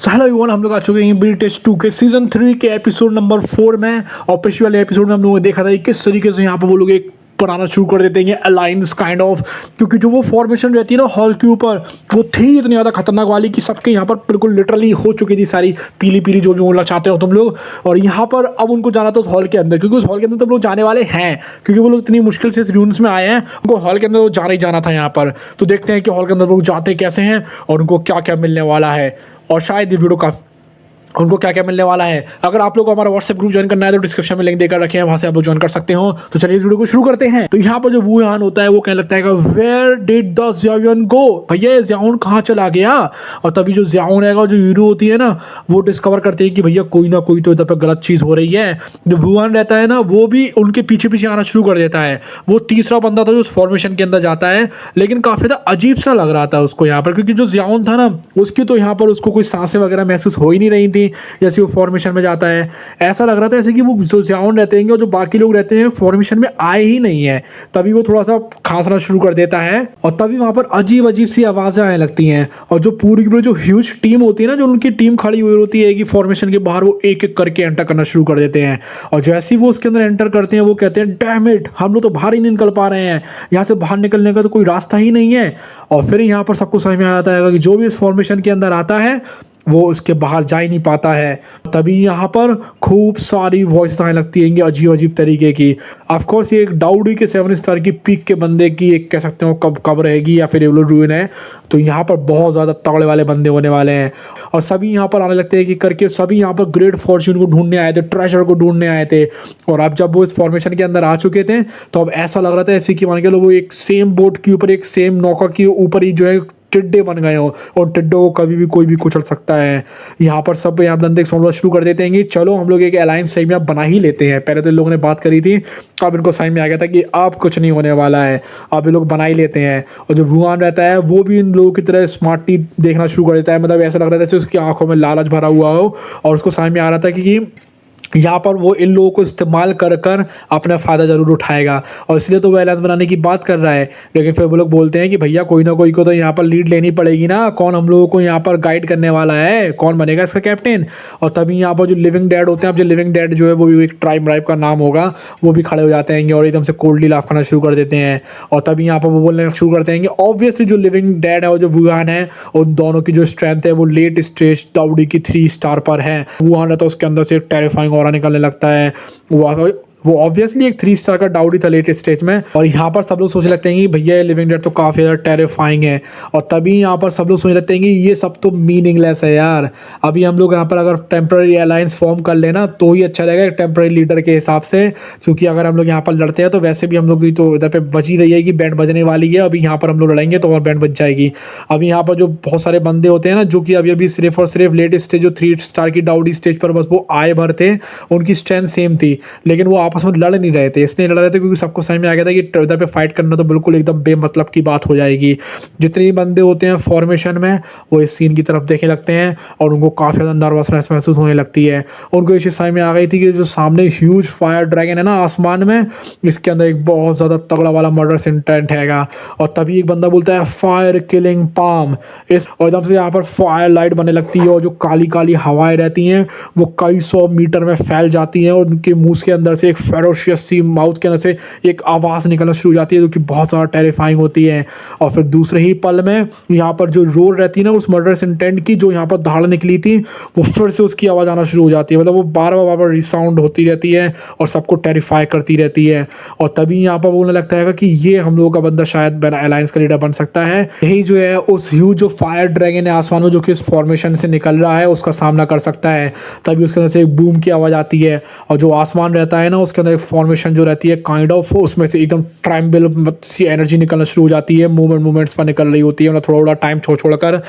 So hello everyone, हम लोग आ चुके हैं ब्रिटिश 2 के सीजन 3 के एपिसोड नंबर 4 में। और पिछले वाले एपिसोड में हम लोगों ने देखा था कि किस तरीके से यहाँ पर वो लोग एक बनाना शुरू कर देते हैं अलायंस काइंड ऑफ, क्योंकि जो वो फॉर्मेशन रहती है ना हॉल के ऊपर, वो थी इतनी ज़्यादा खतरनाक वाली कि सबके यहाँ पर बिल्कुल लिटरली हो चुकी थी सारी पीली पीली, जो भी बोलना चाहते हो तुम लोग। और यहाँ पर अब उनको जाना था उस हॉल के अंदर, क्योंकि उस हॉल के अंदर तुम लोग जाने वाले हैं, क्योंकि वो लोग इतनी मुश्किल से इस रूम्स में आए हैं। उनको हॉल के अंदर वो जाना ही जाना था यहाँ पर। तो देखते हैं कि हॉल के अंदर लोग जाते कैसे हैं और उनको क्या क्या मिलने वाला है, और शायद ये वीडियो का उनको क्या क्या मिलने वाला है। अगर आप लोग को हमारा व्हाट्सएप ग्रुप ज्वाइन करना है तो डिस्क्रिप्शन में लिंक देकर रखे हैं, वहां से आप लोग ज्वाइन कर सकते हो। तो चलिए इस वीडियो को शुरू करते हैं। तो यहाँ पर जो वुहान होता है वो कहने लगता है कि वेयर डिड द ज़ियाओन गो, भैया ज़ियाओन कहाँ चला गया। और तभी जो ज़ियाओन है, जो यूरो होती है ना, वो डिस्कवर करते हैं कि भैया कोई ना कोई तो इधर पर गलत चीज़ हो रही है। जो वुहान रहता है ना, वो भी उनके पीछे पीछे आना शुरू कर देता है। वो तीसरा बंदा था जो उस फॉर्मेशन के अंदर जाता है, लेकिन काफ़ी ज़्यादा अजीब सा लग रहा था उसको यहाँ पर, क्योंकि जो ज़ियाओन था ना, उसकी तो यहाँ पर उसको कोई सांसें वगैरह महसूस हो ही नहीं रही थी जैसे वो फॉर्मेशन में जाता है। ऐसा लग रहा था ऐसे कि वो जो ज़ियाओन रहते हैं और जो बाकी लोग रहते हैं फॉर्मेशन में आए ही नहीं है। तभी वो थोड़ा सा खांसना शुरू कर देता है और तभी वहाँ पर अजीब अजीब सी आवाज़ें आने लगती हैं। और जो पूरी की पूरी जो ह्यूज टीम होती है ना, जो उनकी टीम खड़ी हुई होती है कि फॉर्मेशन के बाहर, वो एक एक करके एंटर करना शुरू कर देते हैं। और जैसे ही वो उसके अंदर एंटर करते हैं, वो कहते हैं डैम इट, हम लोग तो बाहर ही नहीं निकल पा रहे हैं, यहाँ से बाहर निकलने का तो कोई रास्ता ही नहीं है। और फिर यहाँ पर सबको समझ में आ जाता है कि जो भी इस फॉर्मेशन के अंदर आता है वो उसके बाहर जा ही नहीं पाता है। तभी यहाँ पर खूब सारी वॉइस आने लगती हैं अजीब अजीब तरीके की। ऑफ कोर्स ये एक डाउडी के 7 स्टार की पीक के बंदे की एक कह सकते हो कब कब रहेगी, या फिर एवलो रूइन है। तो यहाँ पर बहुत ज़्यादा तगड़े वाले बंदे होने वाले हैं। और सभी यहाँ पर आने लगते हैं कि करके सभी यहाँ पर ग्रेट फॉर्च्यून को ढूंढने आए थे, ट्रेजर को ढूंढने आए थे। और अब जब वो इस फॉर्मेशन के अंदर आ चुके थे, तो अब ऐसा लग रहा था ऐसे कि मान के लो वो एक सेम बोट के ऊपर, एक सेम नौका के ऊपर ही जो है टिड्डे बन गए हो, और टिड्डों को कभी भी कोई भी कुचल सकता है। यहाँ पर सब यहाँ बंदे समझना शुरू कर देते हैं कि चलो हम लोग एक अलायंस सही में आप बना ही लेते हैं। पहले तो इन लोगों ने बात करी थी, अब इनको समझ में आ गया था कि अब कुछ नहीं होने वाला है, अब ये लोग बना ही लेते हैं। और जो वुहान रहता है वो भी इन लोगों की तरह स्मार्टली देखना शुरू कर देता है। मतलब ऐसा लग रहा था जैसे उसकी आंखों में लालच भरा हुआ हो, और उसको समझ में आ रहा था कि यहाँ पर वो इन लोगों को इस्तेमाल कर कर अपना फ़ायदा ज़रूर उठाएगा, और इसलिए तो वो अलायंस बनाने की बात कर रहा है। लेकिन फिर वो लोग बोलते हैं कि भैया कोई ना कोई को तो यहाँ पर लीड लेनी पड़ेगी ना, कौन हम लोगों को यहाँ पर गाइड करने वाला है, कौन बनेगा इसका कैप्टन। और तभी यहाँ पर जो लिविंग डेड होते हैं, अब जो लिविंग डेड जो है वो भी एक ट्राइब का नाम होगा, वो भी खड़े हो जाते हैं और एकदम से कोल्डली लाफ करना शुरू कर देते हैं। और तभी यहाँ पर वो बोलने शुरू करते हैं कि ऑब्वियसली जो लिविंग डेड है और जो वुहान है, उन दोनों की जो स्ट्रेंथ है वो लेट स्टेज डाउडी की 3 स्टार पर है। वुहान है तो उसके अंदर से टेरिफाइंग ऑरा निकलने लगता है। वो ऑब्वियसली एक 3 स्टार का डाउडी था लेटेस्ट स्टेज में। और यहाँ पर सब लोग सोचने लगते हैं कि भैया ये लिविंग डेड तो काफ़ी ज़्यादा टेरिफाइंग है। और तभी यहाँ पर सब लोग सोचने लगते हैं कि ये सब तो मीनिंगलेस है यार। अभी हम लोग यहाँ पर अगर टेम्पररी अलायंस फॉर्म कर लेना तो ही अच्छा रहेगा टेम्पररी लीडर के हिसाब से, क्योंकि अगर हम लोग यहाँ पर लड़ते हैं तो वैसे भी हम लोग की तो इधर पे बची रही है कि बैंड बजने वाली है। अभी यहाँ पर हम लोग लड़ेंगे तो और बैंड बज जाएगी। अभी यहाँ पर जो बहुत सारे बंदे होते हैं ना, जो कि अभी अभी सिर्फ और सिर्फ लेटेस्ट स्टेज जो 3 स्टार की डाउडी स्टेज पर बस वो आए भर थे, उनकी स्ट्रेंथ सेम थी, लेकिन वो आपस में लड़ नहीं रहे थे। इसलिए लड़ रहे थे क्योंकि सबको समझ में आ गया था कि इधर पे फाइट करना तो बिल्कुल एकदम बेमतलब की बात हो जाएगी। जितने भी बंदे होते हैं फॉर्मेशन में, वो इस सीन की तरफ देखने लगते हैं और उनको काफ़ी ज़्यादा नर्वसनेस महसूस होने लगती है। उनको ये चीज़ समझ में आ गई थी कि जो सामने ह्यूज फायर ड्रैगन है ना आसमान में, इसके अंदर एक बहुत ज़्यादा तगड़ा वाला मर्डर इंटेंट हैगा। और तभी एक बंदा बोलता है फायर किलिंग पाम, इस और एकदम से यहाँ पर फायर लाइट बनने लगती है, और जो काली काली हवाएं रहती हैं वो कई 100 मीटर में फैल जाती हैं, और उनके मुंह के अंदर से एक फेरोशियस सी माउथ के अंदर से एक आवाज़ निकलना शुरू हो जाती है, जो कि बहुत ज़्यादा टेरिफाइंग होती है। और फिर दूसरे ही पल में यहाँ पर जो रोर रहती है ना उस मर्डरस इंटेंट की, जो यहाँ पर धाड़ निकली थी, वो फिर से उसकी आवाज़ आना शुरू हो जाती है। मतलब वो बार बार रिसाउंड होती रहती है और सबको टेरिफाई करती रहती है। और तभी यहाँ पर बोलने लगता है कि ये हम लोगों का बंदा शायद अलायंस का लीडर बन सकता है। यही जो है उस ह्यूज जो फायर ड्रैगन है आसमान में, जो कि इस फॉर्मेशन से निकल रहा है, उसका सामना कर सकता है। तभी उसके अंदर से एक बूम की आवाज़ आती है, और जो आसमान रहता है ना उसके अंदर एक फॉर्मेशन जो रहती है काइंड ऑफ, उसमें से एकदम ट्रायम्बल सी एनर्जी निकलना शुरू हो जाती है, मूवमेंट्स पर निकल रही होती है, मतलब थोड़ा थोड़ा टाइम छोड़ कर।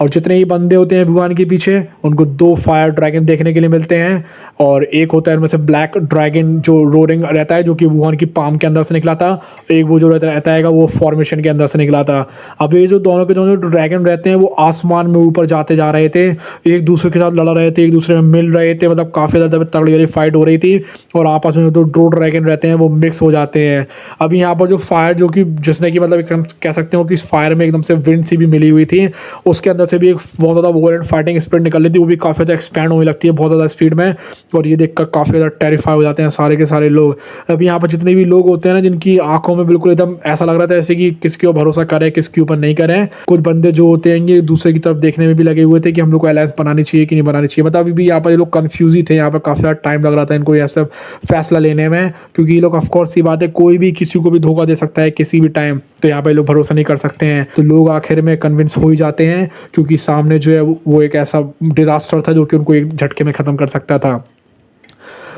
और जितने ही बंदे होते हैं भगवान के पीछे, उनको 2 फायर ड्रैगन देखने के लिए मिलते हैं। और एक होता है उनमें से ब्लैक ड्रैगन जो रोरिंग रहता है, जो कि वुहान की पाम के अंदर से निकला था। एक वो जो रहता है वो फॉर्मेशन के अंदर से निकला था। अब ये जो दोनों के दोनों ड्रैगन रहते हैं वो आसमान में ऊपर जाते जा रहे थे, एक दूसरे के साथ लड़ रहे थे, एक दूसरे में मिल रहे थे, मतलब काफ़ी ज़्यादा तगड़ी वाली फाइट हो रही थी। और आपस में जो 2 ड्रैगन रहते हैं वो मिक्स हो जाते हैं। अभी यहाँ पर जो फायर जो कि जिसने कि मतलब एकदम कह सकते हो कि इस फायर में एकदम से विंड सी भी मिली हुई थी, उसके अंदर से भी एक बहुत ज़्यादा वॉलेंट फाइटिंग स्पीड निकल रही थी, वो भी काफ़ी ज़्यादा एक्सपैंड होने लगती है बहुत ज़्यादा स्पीड में। और ये देखकर काफ़ी ज़्यादा टेरिफाई हो जाते हैं सारे के सारे लोग। अब यहाँ पर जितने भी लोग होते हैं ना, जिनकी आंखों में बिल्कुल एकदम ऐसा लग रहा था ऐसे कि किसके ऊपर भरोसा करें किसके ऊपर नहीं करें। कुछ बंदे जो होते हैं ये दूसरे की तरफ देखने में भी लगे हुए थे कि हम लोग को अलायंस बनानी चाहिए कि नहीं बनानी चाहिए। मतलब अभी भी यहाँ पर ये लोग कन्फ्यूज ही थे, यहाँ पर काफ़ी ज़्यादा टाइम लग रहा था इनको ये सब फैसला लेने में, क्योंकि ये लोग ऑफकोर्स ये बात है कोई भी किसी को भी धोखा दे सकता है किसी भी टाइम, तो यहाँ पर लोग भरोसा नहीं कर सकते हैं। तो लोग आखिर में कन्विंस हो ही जाते हैं, क्योंकि सामने जो है वो एक ऐसा डिजास्टर था जो कि उनको एक झटके में ख़त्म कर सकता था।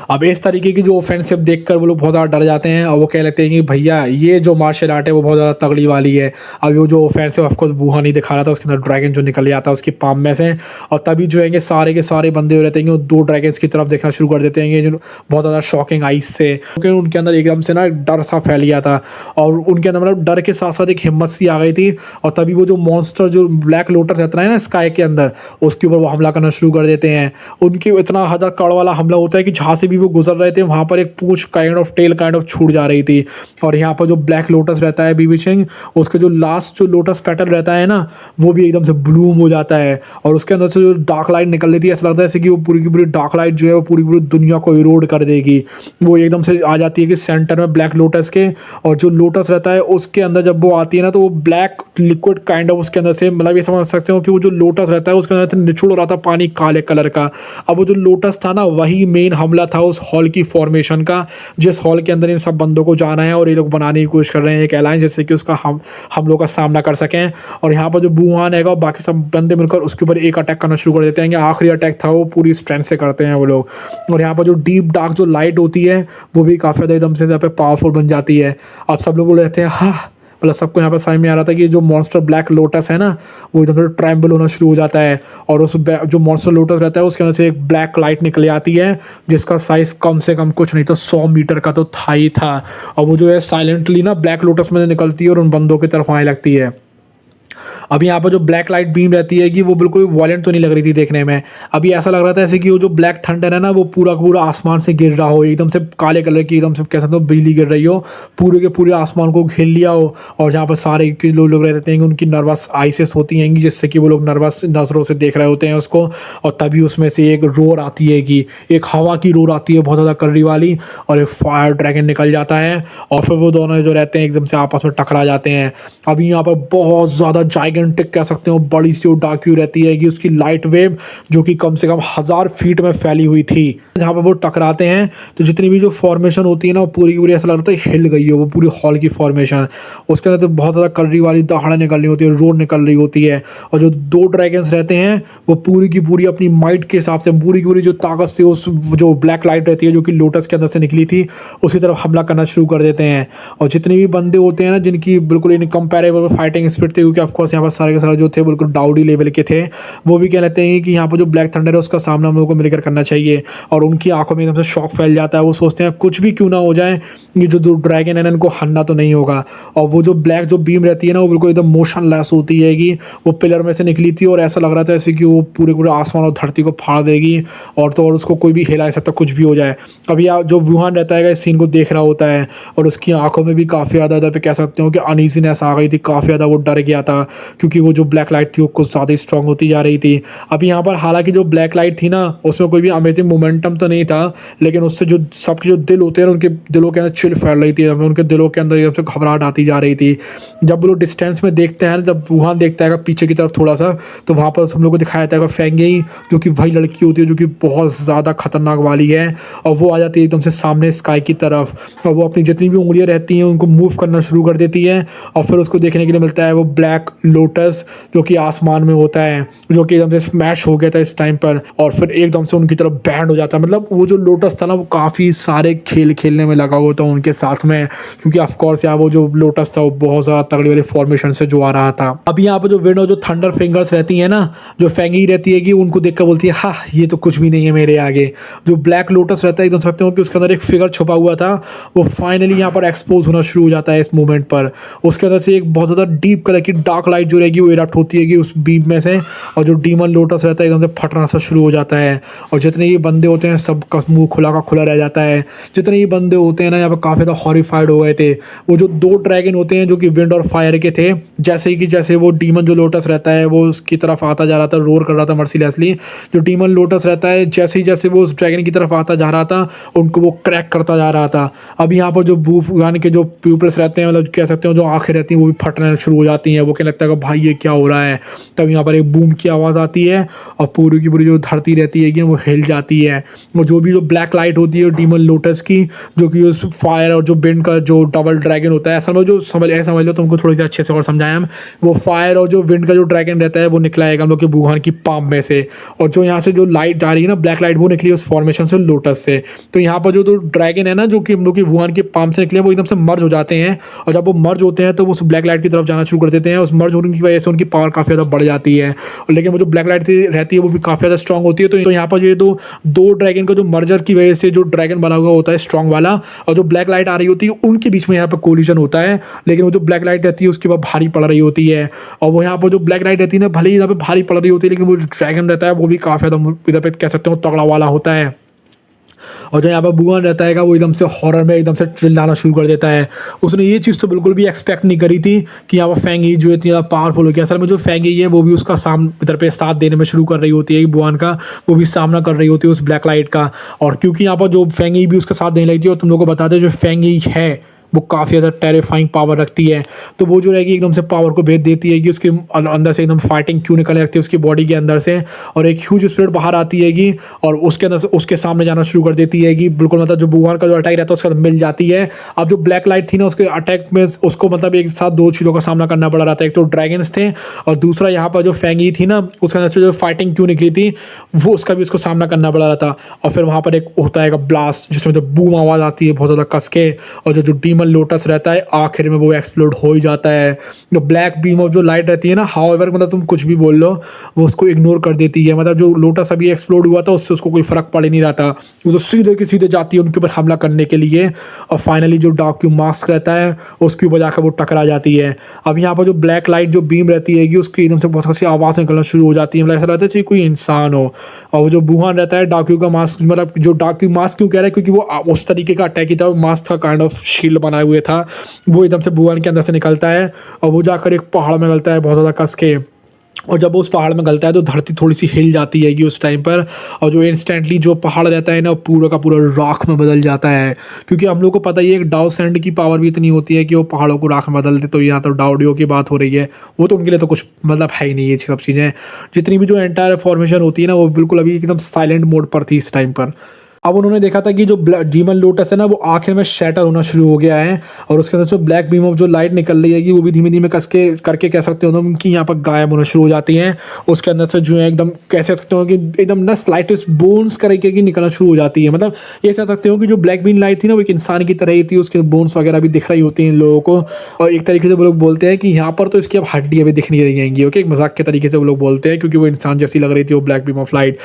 अब इस तरीके की जो ऑफेंसिव देखकर वो लोग बहुत ज़्यादा डर जाते हैं और वो कह लेते हैं कि भैया ये जो मार्शल आर्ट है वो बहुत ज़्यादा तगड़ी वाली है। अब वो जो ऑफेंसिव ऑफकोर्स बूहा नहीं दिखा रहा था, उसके अंदर ड्रैगन जो निकल जाता है उसकी पाम में से, और तभी जो है सारे के सारे बंदे हो रहते हैं वो दो ड्रैगन्स की तरफ देखना शुरू कर देते हैं जो बहुत ज़्यादा शॉकिंग आइज से, क्योंकि उनके अंदर एकदम से ना डर सा फैल गया था और उनके अंदर मतलब डर के साथ साथ एक हिम्मत सी आ गई थी। और तभी वो जो मॉन्स्टर जो ब्लैक लोटस रहता है ना स्काई के अंदर, उसके ऊपर वो हमला करना शुरू कर देते हैं। उनके इतना हद कड़ वाला हमला होता है कि जहाँ से भी वो गुजर रहे थे वहाँ पर एक पूंछ kind of tail kind of छूट जा रही थी। और यहाँ पर जो ब्लैक लोटस रहता है बीबी सिंह, उसके जो लास्ट जो लोटस पेटल रहता है ना वो भी एकदम से ब्लूम हो जाता है और उसके अंदर से जो डार्क लाइट निकल रही थी ऐसा लगता है जैसे कि वो पूरी की पूरी डार्क लाइट जो है वो पूरी पूरी दुनिया को इरोड कर देगी। वो एकदम से आ जाती है कि सेंटर में ब्लैक लोटस के, और जो लोटस रहता है उसके अंदर जब वो आती है ना तो वो ब्लैक लिक्विड काइंड ऑफ उसके अंदर से, मतलब ये समझ सकते हो कि वो जो लोटस रहता है उसके अंदर से निचुड़ रहा था पानी काले कलर का। अब वो जो लोटस था ना वही मेन हमला था उस हॉल की फॉर्मेशन का, जिस हॉल के अंदर इन सब बंदों को जाना है और ये लोग बनाने की कोशिश कर रहे हैं एक अलायंस जिससे कि उसका हम लोग का सामना कर सकें। और यहाँ पर जो बुहान है और बाकी सब बंदे मिलकर उसके ऊपर एक अटैक करना शुरू कर देते हैं। आखिरी अटैक था वो पूरी स्ट्रेंथ से करते हैं वो लोग। और यहाँ पर जो डीप डार्क जो लाइट होती है वो भी काफ़ी ज़्यादा एकदम से यहाँ पे पावरफुल बन जाती है। अब सब लोग बोल रहे थे हाँ, मतलब सबको यहाँ पर समझ में आ रहा था कि जो मॉन्स्टर ब्लैक लोटस है ना वो एकदम से ट्रैम्बल होना शुरू हो जाता है और उस जो मॉन्स्टर लोटस रहता है उसके अंदर से एक ब्लैक लाइट निकल आती है जिसका साइज़ कम से कम कुछ नहीं तो 100 मीटर का तो था ही था। और वो जो है साइलेंटली ना ब्लैक लोटस में निकलती है और उन बंदों की तरफ आने लगती है। अभी यहाँ पर जो ब्लैक लाइट बीम रहती है कि वो बिल्कुल वॉलेंट तो नहीं लग रही थी देखने में। अभी ऐसा लग रहा था ऐसे कि वो जो ब्लैक थंडर है ना वो पूरा पूरा आसमान से गिर रहा हो, एकदम से काले कलर की एकदम से कह सकते हो बिजली गिर रही हो, पूरे के पूरे आसमान को घेर लिया हो। और जहाँ पर सारे के लोग रहते हैं उनकी नर्वस आइसेस होती हैं जिससे कि वो लोग नर्वस नज़रों से देख रहे होते हैं उसको। और तभी उसमें से एक रोर आती है कि एक हवा की रोर आती है बहुत ज़्यादा करड़ी वाली, और एक फायर ड्रैगन निकल जाता है और फिर वो दोनों जो रहते हैं एकदम से आपस में टकरा जाते हैं। अभी यहाँ पर बहुत ज़्यादा जाइगेंटिक कह सकते हो बड़ी सी डाक्यू रहती है कि उसकी लाइट वेव जो कि कम से कम 1000 फीट में फैली हुई थी। जहाँ पर वो टकराते हैं तो जितनी भी जो फॉर्मेशन होती है ना वो पूरी की पूरी ऐसा लगता है हिल गई है वो पूरी हॉल की फॉर्मेशन। उसके अंदर तो बहुत ज़्यादा करड़ी वाली दहाड़ें निकल रही होती है, रोड निकल रही होती है। और जो दो ड्रैगन्स रहते हैं वो पूरी की पूरी अपनी माइट के हिसाब से पूरी की पूरी जो ताकत से उस जो ब्लैक लाइट रहती है जो कि लोटस के अंदर से निकली थी उसकी तरफ हमला करना शुरू कर देते हैं। और जितने भी बंदे होते हैं ना जिनकी बिल्कुल इनकम्पेरेबल फाइटिंग स्पीड थी, क्योंकि ऑफकोर्स यहाँ पर सारे के सारे जो थे बिल्कुल डाउडी लेवल के थे, वो भी कह लेते हैं कि यहाँ पर जो ब्लैक थंडर है उसका सामना हम लोगों को मिलकर करना चाहिए। और उनकी आंखों में एकदम से शॉक फैल जाता है, वो सोचते हैं कुछ भी क्यों ना हो जाए ये जो दो ड्रैगन है ना इनको हरना तो नहीं होगा। और वो जो ब्लैक जो बीम रहती है ना वो बिल्कुल एकदम मोशनलेस होती है कि वो पिलर में से निकली थी और ऐसा लग रहा था जैसे कि वो पूरे पूरे आसमान और धरती को फाड़ देगी और तो और उसको कोई भी हिला नहीं सकता कुछ भी हो जाए। अभी जो वुहान रहता है इस सीन को देख रहा होता है और उसकी आंखों में भी काफ़ी ज़्यादा इधर पे कह सकते हो कि अनईजीनेस आ गई थी, काफ़ी ज़्यादा वो डर गया था क्योंकि वो जो ब्लैक लाइट थी वो कुछ ज़्यादा स्ट्रांग होती जा रही थी। अभी यहाँ पर हालांकि जो ब्लैक लाइट थी ना उसमें कोई भी अमेजिंग मोमेंटम तो नहीं था, लेकिन उससे जो सबके जो दिल होते हैं उनके दिलों के अंदर चिल फैल रही थी, उनके दिलों के अंदर एकदम से घबराहट आती जा रही थी। जब वो लोग डिस्टेंस में देखते हैं, जब वुहान देखता है पीछे की तरफ थोड़ा सा, तो वहाँ पर हम लोग को दिखाया जाता है फेंगई जो कि वही लड़की होती है जो कि बहुत ज़्यादा खतरनाक वाली है। और वो आ जाती है एकदम से सामने स्काई की तरफ और वो अपनी जितनी भी उंगलियाँ रहती हैं उनको मूव करना शुरू कर देती है। और फिर उसको देखने के लिए मिलता है वो ब्लैक लोटस जो कि आसमान में होता है, जो कि एकदम से स्मैश हो गया था इस टाइम पर और फिर एकदम से उनकी तरफ बैंड हो जाता है। मतलब वो जो लोटस था ना वो काफ़ी सारे खेल खेलने में लगा हुआ था उनके साथ में, क्योंकि ऑफकोर्स यहाँ वो जो लोटस था वो बहुत ज़्यादा तगड़ी वाली फॉर्मेशन से जो आ रहा था। अभी यहाँ पर जो विंड और जो थंडर फिंगर्स रहती है ना, जो फेंगी रहती है कि उनको देखकर बोलती है हाँ ये तो कुछ भी नहीं है मेरे आगे। जो ब्लैक लोटस रहता है एकदम सकते हो कि उसके अंदर एक फिगर छुपा हुआ था, वो फाइनली यहाँ पर एक्सपोज होना शुरू हो जाता है इस मोमेंट पर। उसके अंदर से एक बहुत ज़्यादा डीप कलर की डार्क लाइट जो रहेगी वो इरप्ट होती है कि उस बीम में से, और जो डीमन लोटस रहता है एकदम से फटना सा शुरू हो जाता है, और जितने ये बंदे होते हैं सब का मुंह खुला का खुला रह जाता है। जितने ये बंदे होते हैं ना यहाँ पर काफ़ी ज़्यादा हॉरिफाइड हो गए थे। वो जो 2 ड्रैगन होते हैं जो कि विंड और फायर के थे, जैसे वो डीमन जो लोटस रहता है वो उसकी तरफ आता जा रहा था, रोर कर रहा था मर्सीलेसली। जो डीमन लोटस रहता है जैसे वो उस ड्रैगन की तरफ आता जा रहा था, उनको वो क्रैक करता जा रहा था। अब यहाँ पर जो वुल्फगान के जो प्यूपल्स रहते हैं, मतलब कह सकते हो जो आंखें रहती हैं वो भी फटना शुरू हो जाती हैं। वो क्या लगता है कि भाई ये क्या हो रहा है। तब यहाँ पर एक बूम की आवाज़ आती है और पूरी की पूरी जो धरती रहती है कि वो हिल जाती है। और जो भी जो ब्लैक लाइट होती है डीमन लोटस की, जो कि उस फायर और जो विंड का जो डबल ड्रैगन होता है, असल में जो समझ लो तुमको थोड़ी सी अच्छे से और समझाया हम। वो फायर और जो विंड का जो ड्रैगन रहता है वो निकला है हम लोग के वुहान की पाम में से, और जो यहाँ से जो लाइट आ रही है ना ब्लैक लाइट, वो निकली उस फॉर्मेशन से लोटस से। तो यहाँ पर जो ड्रैगन है ना जो कि हम लोग की वुहान की पाम से निकले, वो एकदम से मर्ज हो जाते हैं, और जब वो मर्ज होते हैं तो वो उस ब्लैक लाइट की तरफ जाना शुरू कर देते हैं। उस मर्ज होने की वजह से उनकी पावर काफ़ी ज़्यादा बढ़ जाती है, और लेकिन वो जो ब्लैक लाइट रहती है वो भी काफ़ी ज़्यादा स्ट्रॉन्ग होती है। तो यहाँ पर ये दो ड्रैगन का जो मर्जर की वजह से जो ड्रैगन बना हुआ होता है स्ट्रॉन्ग वाला, और जो ब्लैक लाइट आ रही होती है उनके बीच में यहाँ पर कोलिजन होता है। लेकिन वो जो ब्लैक लाइट रहती है उसके बाद भारी पड़ रही होती है, और वो यहाँ पर जो ब्लैक लाइट रहती है ना भले ही यहाँ पे भारी पड़ रही होती है, लेकिन वो ड्रैगन रहता है वो भी काफ़ी ज़्यादा इधर पे कह सकते हो तगड़ा वाला होता है। और जो यहाँ पर वुहान रहता है वो एकदम से हॉरर में एकदम से चिल्लाना शुरू कर देता है। उसने ये चीज़ तो बिल्कुल भी एक्सपेक्ट नहीं करी थी कि यहाँ पर फेंग यी जो इतनी ज़्यादा पावरफुल हो गया। असल में जो फेंग यी है वो भी उसका इधर पे साथ देने में शुरू कर रही होती है वुहान का, वो भी सामना कर रही होती है उस ब्लैक लाइट का। और क्योंकि यहाँ पर जो फेंग यी भी उसका साथ देने लगी थी, और तुम लोग को बताते हैं जो फेंग यी है वो काफ़ी ज़्यादा टेरिफाइंग पावर रखती है। तो वो जो रहेगी एकदम से पावर को भेज देती है कि उसके अंदर से एकदम फाइटिंग क्यों निकलने लगती है उसकी बॉडी के अंदर से, और एक ह्यूज स्पिरिट बाहर आती है और उसके अंदर से उसके सामने जाना शुरू कर देती है बिल्कुल, मतलब जो वुहान का जो अटैक रहता है उसके साथ मिल जाती है। अब जो ब्लैक लाइट थी ना उसके अटैक में उसको मतलब एक साथ 2 चीज़ों का सामना करना पड़ रहा था। एक तो ड्रैगन्स थे, और दूसरा यहाँ पर जो फेंग यी थी ना उसके अंदर से जो फाइटिंग क्यों निकली थी वो उसका भी उसको सामना करना पड़ रहा था। और फिर वहाँ पर एक होता है ब्लास्ट जिसमें जो बूम आवाज़ आती है बहुत ज़्यादा कस के, और जो डीमन लोटस रहता है आखिर में वो एक्सप्लोड हो ही जाता है। जो ब्लैक बीम ऑफ जो लाइट रहती है ना, हाउएवर मतलब तुम कुछ भी बोल लो वो उसको इग्नोर कर देती है। मतलब जो लोटस अभी एक्सप्लोड हुआ था उससे उसको कोई फर्क पड़ ही नहीं रहा था, वो तो सीधे के सीधे जाती है उनके ऊपर हमला करने के लिए। और फाइनली जो डार्क मास्क रहता है उसके ऊपर जाकर वो टकरा जाती है। अब यहाँ पर जो ब्लैक लाइट जो बीम रहती है उसकी एकदम से बहुत सी आवाज़ निकलना शुरू हो जाती है, मतलब ऐसा रहता है कोई इंसान हो। और वो जो वुहान रहता है डार्क का मास्क, मतलब जो डार्क मास्क क्यों कह रहा है क्योंकि वो उस तरीके का अटैक ही था, मास्क का काइंड ऑफ शील्ड बनाए हुए था, वो एकदम से वुहान के अंदर से निकलता है और वो जाकर एक पहाड़ में गलता है बहुत ज़्यादा कस के। और जब वो उस पहाड़ में गलता है तो धरती थोड़ी सी हिल जाती है उस टाइम पर, और जो इंस्टेंटली जो पहाड़ रहता है ना पूरा का पूरा राख में बदल जाता है। क्योंकि हम लोग को पता ही है कि डाउ सैंड की पावर भी इतनी होती है कि वो पहाड़ों को राख में बदल दे। तो यहाँ तो डाउडियो की बात हो रही है, वो तो उनके लिए तो कुछ मतलब है ही नहीं ये सब चीज़ें। जितनी भी जो एंटायर फॉर्मेशन होती है ना वो बिल्कुल अभी एकदम साइलेंट मोड पर थी इस टाइम पर। अब उन्होंने देखा था कि जो डीमन लोटस है ना वो आखिर में शैटर होना शुरू हो गया है, और उसके अंदर जो ब्लैक बीम ऑफ जो लाइट निकल रही है वो भी धीमे धीमे कस के करके कह सकते हो कि यहाँ पर गायब होना शुरू हो जाती हैं। उसके अंदर से जो है एकदम कह सकते हो कि एकदम ना स्लाइटेस्ट बोन्स करके की निकलना शुरू हो जाती है। मतलब ये कह सकते हो कि जो ब्लैक बीम लाइट थी ना वो एक इंसान की तरह ही थी, उसके बोन्स वगैरह भी दिख रही होती हैं इन लोगों को। और एक तरीके से वो लोग बोलते हैं कि यहाँ पर तो इसकी अब हड्डियाँ भी दिख नहीं रही हैं। ओके, एक मजाक के तरीके से वो लोग बोलते हैं क्योंकि वो इंसान जैसी लग रही थी वो ब्लैक बीम ऑफ लाइट।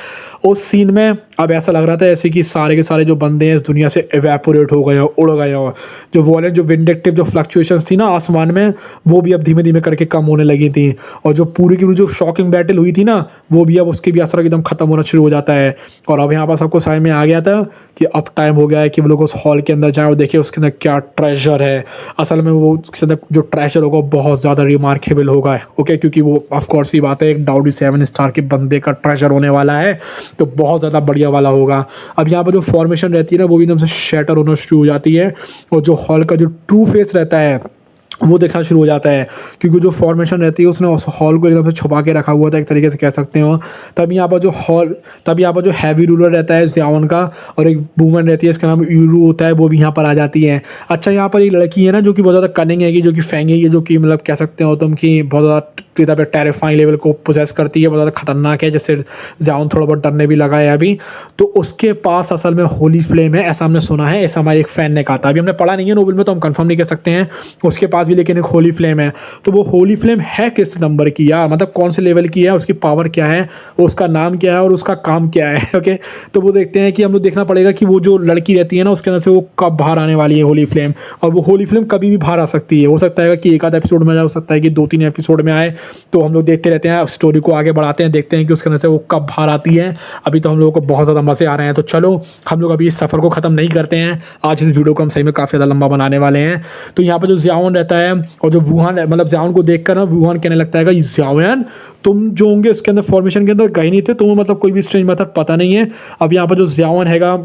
उस सीन में अब ऐसा लग रहा था ऐसे कि सारे के सारे जो बंदे हैं इस दुनिया से एवेपोरेट हो गए हो, उड़ गए हो। जो वॉलेट जो विंडिक्टिव जो फ्लक्चुएशंस थी ना आसमान में वो भी अब धीमे धीमे करके कम होने लगी थी, और जो पूरी की जो शॉकिंग बैटल हुई थी ना वो भी अब उसके भी असर एकदम खत्म होना शुरू हो जाता है। और अब यहाँ पर सबको समझ में आ गया था कि अब टाइम हो गया है कि वो लोग उस हॉल के अंदर जाए और देखें उसके अंदर क्या ट्रेजर है। असल में वो उसके अंदर जो ट्रेजर होगा बहुत ज़्यादा रिमार्केबल होगा। ओके, क्योंकि वो ऑफकोर्स ही बात है एक डाउडी 7 स्टार के बंदे का ट्रेजर होने वाला है तो बहुत ज़्यादा बढ़िया वाला होगा। अब यहाँ पर जो फॉर्मेशन रहती है ना वो भी एकदम से शैटर होना शुरू हो जाती है, और जो हॉल का जो ट्रू फेस रहता है वो देखना शुरू हो जाता है। क्योंकि जो फॉर्मेशन रहती है उसने उस हॉल को एकदम से छुपा के रखा हुआ था एक तरीके से कह सकते हो। तब यहाँ पर जो हैवी रूलर रहता है ज़ियाओन का, और एक वूमन रहती है इसका नाम यूरू होता है, वो भी यहाँ पर आ जाती है। अच्छा, यहाँ पर एक लड़की है ना जो कि बहुत ज़्यादा कनिंग है, जो कि फेंग है, जो कि मतलब कह सकते हो तुम कि बहुत ज़्यादा टेरिफाइंग लेवल को पोजेस करती है, बहुत ज़्यादा खतरनाक है, जिससे ज़ियाओन थोड़ा बहुत डरने भी लगा है अभी। तो उसके पास असल में होली फ्लेम है ऐसा हमने सुना है, ऐसा हमारे एक फ़ैन ने कहा था। अभी हमने पढ़ा नहीं है नोवेल में तो हम कंफर्म नहीं कर सकते हैं। उसके पास पास भी लेकिन एक होली फ्लेम है। तो वो होली फ्लेम है किस नंबर की यार, मतलब कौन से लेवल की है, उसकी पावर क्या है, उसका नाम क्या है और उसका काम क्या है। ओके, तो वो देखते हैं कि हम लोग देखना पड़ेगा कि वो जो लड़की रहती है ना उसके अंदर से वो कब बाहर आने वाली है होली फ्लेम, और वो होली फ्लेम कभी भी बाहर आ सकती है। हो सकता है कि एक आध एपिसोड में आए, हो सकता है कि 2-3 एपिसोड में आए। तो हम लोग देखते रहते हैं, स्टोरी को आगे बढ़ाते हैं, देखते हैं कि उसके अंदर से वो कब बाहर आती है। अभी तो हम लोगों को बहुत ज़्यादा मज़े आ रहे हैं, तो चलो हम लोग अभी इस सफ़र को ख़त्म नहीं करते हैं। आज इस वीडियो को हम सही में काफ़ी ज़्यादा लंबा बनाने वाले हैं। तो यहाँ पर जो ज़ियाओन रहता है और जो वुहान, मतलब ज़ियाओन को देखकर ना वुहान कहने लगता है कि ज़ियाओन तुम जो होंगे उसके अंदर फॉर्मेशन के अंदर गए नहीं थे, तुम्हें मतलब कोई भी स्ट्रेंज मेथड पता नहीं है। अब यहाँ पर जो ज़ियाओन हैगा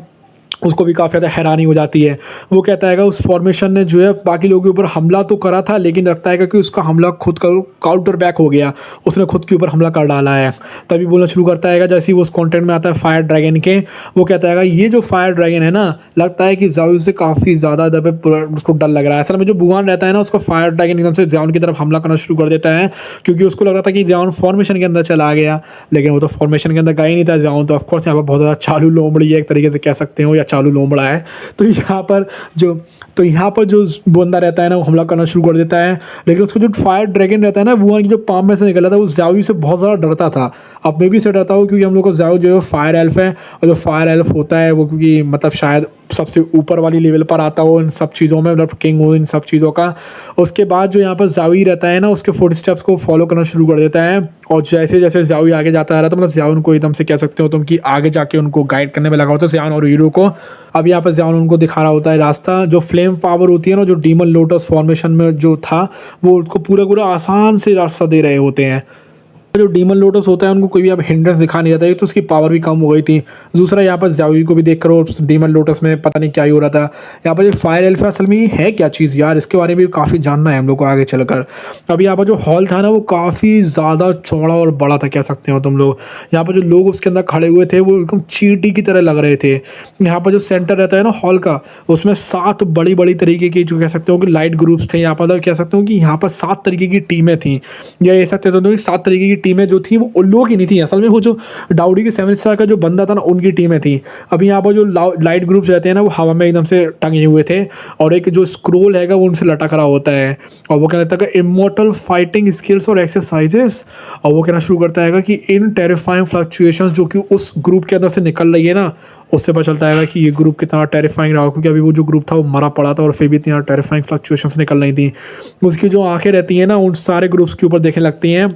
उसको भी काफ़ी ज़्यादा हैरानी हो जाती है। वो कहता है कि उस फॉर्मेशन ने जो है बाकी लोगों के ऊपर हमला तो करा था, लेकिन लगता है कि उसका हमला खुद का काउंटर बैक हो गया, उसने खुद के ऊपर हमला कर डाला है। तभी बोलना शुरू करता है जैसे ही वो उस कंटेंट में आता है फायर ड्रैगन के, वो कहता है ये जो फायर ड्रैगन है ना, लगता है कि ज़ाओ से काफ़ी ज़्यादा इधर पे उसको डर लग रहा है। असल में जो बुआन रहता है ना, उसका फायर ड्रैगन एकदम से ज़ाओन की तरफ हमला करना शुरू कर देता है, क्योंकि उसको लग रहा था कि ज़ाओन फॉर्मेशन के अंदर चला गया, लेकिन वो तो फॉर्मेशन के अंदर गया ही नहीं था ज़ाओन। तो ऑफकोर्स यहाँ पर बहुत ज़्यादा चालू लोमड़ी है, एक तरीके से कह सकते हो, या चालू लोमड़ा है। तो यहाँ पर जो बंदा रहता है ना वो हमला करना शुरू कर देता है, लेकिन उसको जो फायर ड्रैगन रहता है ना वो जो पाम में से निकला था, वो ज़ाओ से बहुत ज़्यादा डरता था। अब मैं भी से डरता हूँ, क्योंकि हम लोग को ज़ाओ जो है फायर एल्फ है, और जो फायर एल्फ होता है वो क्योंकि मतलब शायद सबसे ऊपर वाली लेवल पर आता हो इन सब चीज़ों में, मतलब किंग हो इन सब चीज़ों का। उसके बाद जो यहाँ पर ज़ाओ रहता है ना, उसके फुट स्टेप्स को फॉलो करना शुरू कर देता है, और जैसे जैसे ज़ाओ आगे जाता है तो मतलब ज़ाओ उनको एकदम से कह सकते हो तुम कि आगे जाके उनको गाइड करने में लगा होता है ज़ियान और हीरो को। अब यहाँ पर ज़ियान उनको दिखा रहा होता है रास्ता, जो फ्लेम पावर होती है ना, जो डीमन लोटस फॉर्मेशन में जो था, वो उसको पूरा पूरा आसान से रास्ता दे रहे होते हैं। जो डीमन लोटस होता है उनको कोई भी अब हिंड्रेंस दिखा नहीं रहता है, तो उसकी पावर भी कम हो गई थी। दूसरा यहाँ पर ज़ाओ को भी देख करो, डीमन लोटस में पता नहीं क्या ही हो रहा था। यहाँ पर जो फायर एल्फ असल में है क्या चीज़ यार, इसके बारे में भी काफ़ी जानना है हम लोग को आगे चलकर। अब यहाँ पर जो हॉल था ना वो काफ़ी ज़्यादा चौड़ा और बड़ा था, कह सकते हो तुम लोग। यहाँ पर जो लोग उसके अंदर खड़े हुए थे वो एकदम चींटी की तरह लग रहे थे। यहाँ पर जो सेंटर रहता है ना हॉल का, उसमें 7 बड़ी बड़ी तरीके की जो कह सकते हो कि लाइट ग्रुप्स थे। यहाँ पर कह सकते हो कि यहाँ पर 7 तरीके की टीमें थी, या ये सकते हो 7 तरीके की टीमें जो थी वो उन लोगों की नहीं थी, असल में वो जो डाउडी के 7 स्टार का जो बंदा था ना उनकी टीमें थी। अभी यहाँ पर जो लाइट ग्रुप्स रहते हैं ना वो हवा में एकदम से टंगे हुए थे, और एक जो स्क्रोल है वो उनसे लटक रहा होता है, और वो कहता है कि इमोर्टल फाइटिंग स्किल्स और एक्सरसाइजेस। और वो कहना शुरू करता है कि इन टेरिफाइंग फ्लक्चुएशंस जो कि उस ग्रुप के अंदर से निकल रही है ना, उससे पता चलता है कि ये ग्रुप कितना टेरिफाइंग रहा, क्योंकि अभी वो जो ग्रुप था वो मरा पड़ा था और फिर भी इतनी टेरिफाइंग फ्लक्चुएशंस निकल रही थी। उसकी जो आंखें रहती हैं ना उन सारे ग्रुप्स के ऊपर देखने लगती हैं,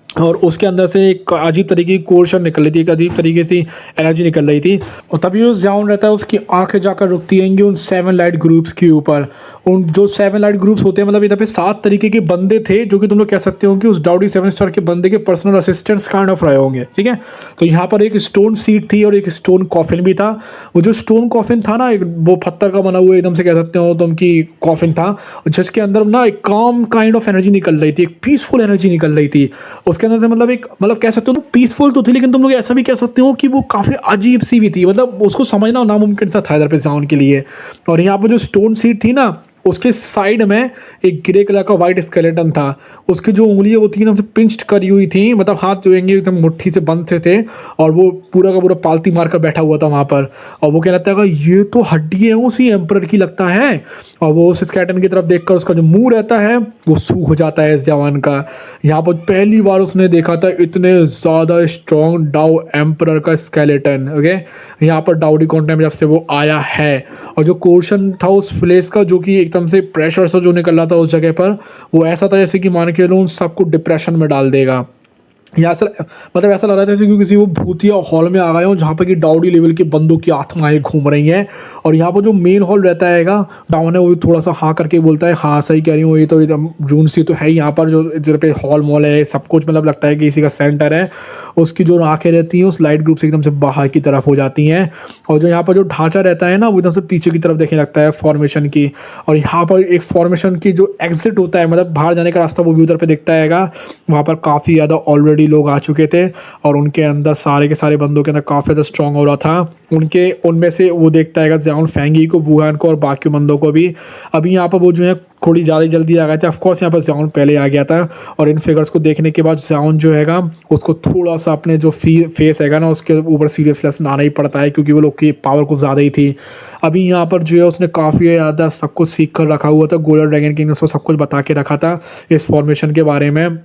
और उसके अंदर से एक अजीब तरीके की कोर्शन निकल रही थी, एक अजीब तरीके से एनर्जी निकल रही थी। और तभी जो ज़ाओन रहता है उसकी आंखें जाकर रुकती हैं उन 7 लाइट ग्रुप्स के ऊपर। उन जो 7 लाइट ग्रुप्स होते हैं, मतलब इधर पे 7 तरीके के बंदे थे जो कि तुम लोग कह सकते हो कि उस डाउडी 7 स्टार के बंदे के पर्सनल असिस्टेंट्स काइंड ऑफ रहे होंगे, ठीक है। तो यहाँ पर एक स्टोन सीट थी और एक स्टोन कॉफिन भी था। वो जो स्टोन कॉफिन था ना, एक वो पत्थर का बना हुआ एकदम से कह सकते हो तुम कि कॉफिन था, जिसके अंदर ना एक काम काइंड ऑफ एनर्जी निकल रही थी, एक पीसफुल एनर्जी निकल रही थी उसके अंदर से। मतलब कह सकते हो पीसफुल तो थी, लेकिन तुम लोग ऐसा भी कह सकते हो कि वो काफ़ी अजीब सी भी थी, मतलब उसको समझना नामुमकिन सा था इधर पे ज़ाओन के लिए। और यहाँ पर जो स्टोन सीट थी ना, उसके साइड में एक ग्रे कलर का वाइट स्केलेटन था। उसकी जो उंगलियां होती हैं पिंच्ड करी हुई थी, मतलब हाथ जो है एकदम मुट्ठी से बंद थे, और वो पूरा का पूरा पालती मारकर बैठा हुआ था वहाँ पर। और वो कहता है कि ये तो हड्डी है उसी एम्परर की लगता है। और वो उस स्केलेटन की तरफ देखकर उसका जो मुंह रहता है वो सूख हो जाता है इस जवान का। यहाँ पर पहली बार उसने देखा था इतने ज़्यादा स्ट्रॉन्ग डाउ एम्परर का स्केलेटन। ओके, यहाँ पर डाउडी कॉन्टेंट में जब से वो आया है, और जो कोर्शन था उस प्लेस का जो कि एकदम से प्रेशर से जो निकल रहा था उस जगह पर, वो ऐसा था जैसे कि मान के लो सबको डिप्रेशन में डाल देगा। या मतलब ऐसा लग रहा था जैसे कि किसी वो भूतिया हॉल में आ गए हो जहाँ पर कि डाउडी लेवल के बंदों की आत्माएं घूम रही हैं। और यहाँ पर जो मेन हॉल रहता है डाउन है, वो भी थोड़ा सा हाँ करके बोलता है हाँ सही कह रही हूँ, ये तो एकदम जून सी तो है यहाँ पर जो जहाँ पे हॉल मॉल है सब कुछ, मतलब लगता है कि इसी का सेंटर है। उसकी जो आँखें रहती हैं उस लाइट ग्रुप से एकदम से बाहर की तरफ हो जाती हैं, और जो यहाँ पर जो ढांचा रहता है ना वो एकदम से पीछे की तरफ देखने लगता है फॉर्मेशन की। और यहाँ पर एक फॉर्मेशन की जो एग्जिट होता है, मतलब बाहर जाने का रास्ता, वो भी उधर पर दिखता है। वहाँ पर काफ़ी ज़्यादा ऑलरेडी ऑलरेडी लोग आ चुके थे और उनके अंदर सारे के सारे बंदों के अंदर काफ़ी ज़्यादा स्ट्रॉन्ग हो रहा था। उनमें से वो देखता है ज़ियाओन फेंगी को, वुहान को और बाकी बंदों को भी। अभी यहाँ पर वो जो है थोड़ी ज़्यादा जल्दी आ गए थे। ऑफकोर्स यहाँ पर ज़ियाओन पहले आ गया था और इन फिगर्स को देखने के बाद ज़ियाओन जो हैगा उसको थोड़ा सा अपने जो फेस हैगा ना उसके ऊपर सीरियसनेस लाना ही पड़ता है, क्योंकि वो लोग की पावर कुछ ज़्यादा ही थी। अभी यहाँ पर जो है उसने काफ़ी ज़्यादा सब कुछ सीख कर रखा हुआ था। गोल्डन ड्रैगन किंग ने उसको सब कुछ बता के रखा था इस फॉर्मेशन के बारे में,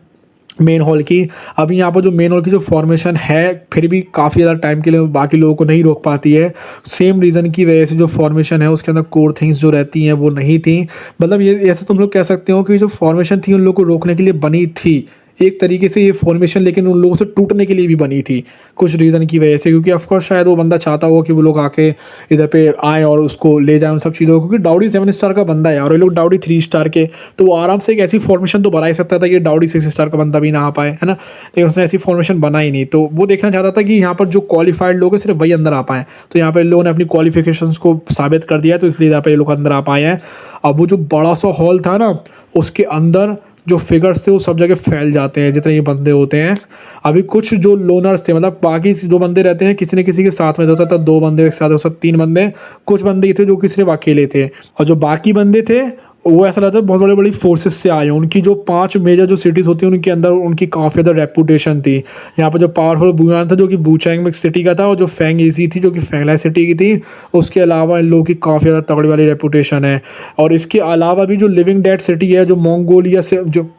मेन हॉल की। अभी यहाँ पर जो मेन हॉल की जो फॉर्मेशन है फिर भी काफ़ी ज़्यादा टाइम के लिए बाकी लोगों को नहीं रोक पाती है। सेम रीज़न की वजह से जो फॉर्मेशन है उसके अंदर कोर थिंग्स जो रहती हैं वो नहीं थी। मतलब ये ऐसे तुम लोग कह सकते हो कि जो फॉर्मेशन थी उन लोगों को रोकने के लिए बनी थी एक तरीके से ये फॉर्मेशन, लेकिन उन लोगों से टूटने के लिए भी बनी थी कुछ रीज़न की वजह से। क्योंकि ऑफकोर्स शायद वो बंदा चाहता होगा कि वो लोग आके इधर पे आए और उसको ले जाएं उन सब चीज़ों को, क्योंकि डाउडी 7 स्टार का बंदा है और ये लोग डाउडी 3 स्टार के, तो वो आराम से एक ऐसी फॉर्मेशन तो बना ही सकता था कि डाउडी 6 स्टार का बंदा भी ना आ पाए, है ना। लेकिन उसने ऐसी फॉर्मेशन बनाई नहीं, तो वो देखना चाहता था कि यहाँ पर जो क्वालिफाइड लोग हैं सिर्फ वही अंदर आ पाएँ। तो यहाँ पर लोगों ने अपनी क्वालिफिकेशन को साबित कर दिया, तो इसलिए यहाँ पर ये लोग अंदर आ पाए हैं। अब वो जो बड़ा सा हॉल था ना उसके अंदर जो फिगर्स थे वो सब जगह फैल जाते हैं जितने ये बंदे होते हैं। अभी कुछ जो लोनर्स थे, मतलब बाकी जो बंदे रहते हैं किसी न किसी के साथ में होता था, 2 बंदे एक साथ हो सकते 3 बंदे, कुछ बंदे थे जो कि सिर्फ अकेले थे, और जो बाकी बंदे थे वो ऐसा लगता है बहुत बड़ी बड़ी फोर्सेस से आए हैं। उनकी जो 5 मेजर जो सिटीज़ होती हैं उनके अंदर उनकी काफ़ी ज़्यादा रेपुटेशन थी। यहाँ पर जो पावरफुल बुयान था जो कि बूचैंग सिटी का था, और जो फेंग ईजी थी जो कि फेंगलाई सिटी की थी, उसके अलावा इन लोगों की काफ़ी ज़्यादा तगड़ी वाली रेपुटेशन है। और इसके अलावा भी जो लिविंग डेड सिटी है जो मंगोलिया से जो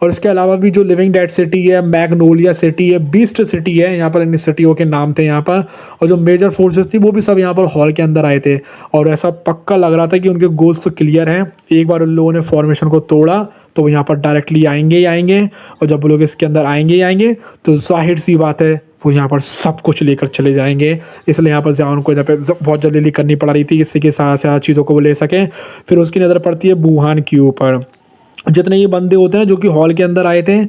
और इसके अलावा भी जो लिविंग डेड सिटी है, मैग्नोलिया सिटी है, बीस्ट सिटी है, यहाँ पर इन सिटियों के नाम थे यहाँ पर। और जो मेजर फोर्सेस थी वो भी सब यहाँ पर हॉल के अंदर आए थे, और ऐसा पक्का लग रहा था कि उनके गोल्स तो क्लियर हैं। एक बार उन लोगों ने फॉर्मेशन को तोड़ा तो वो यहाँ पर डायरेक्टली आएंगे ही आएंगे, और जब वो लोग इसके अंदर आएंगे ही आएंगे तो जाहिर सी बात है वो यहाँ पर सब कुछ लेकर चले जाएंगे। इसलिए यहाँ पर ज़ियाओन को यहाँ पे बहुत जल्दी करनी पड़ रही थी इससे कि सारा चीज़ों को वो ले सकें। फिर उसकी नज़र पड़ती है वुहान के ऊपर। जितने ये बंदे होते हैं जो कि हॉल के अंदर आए थे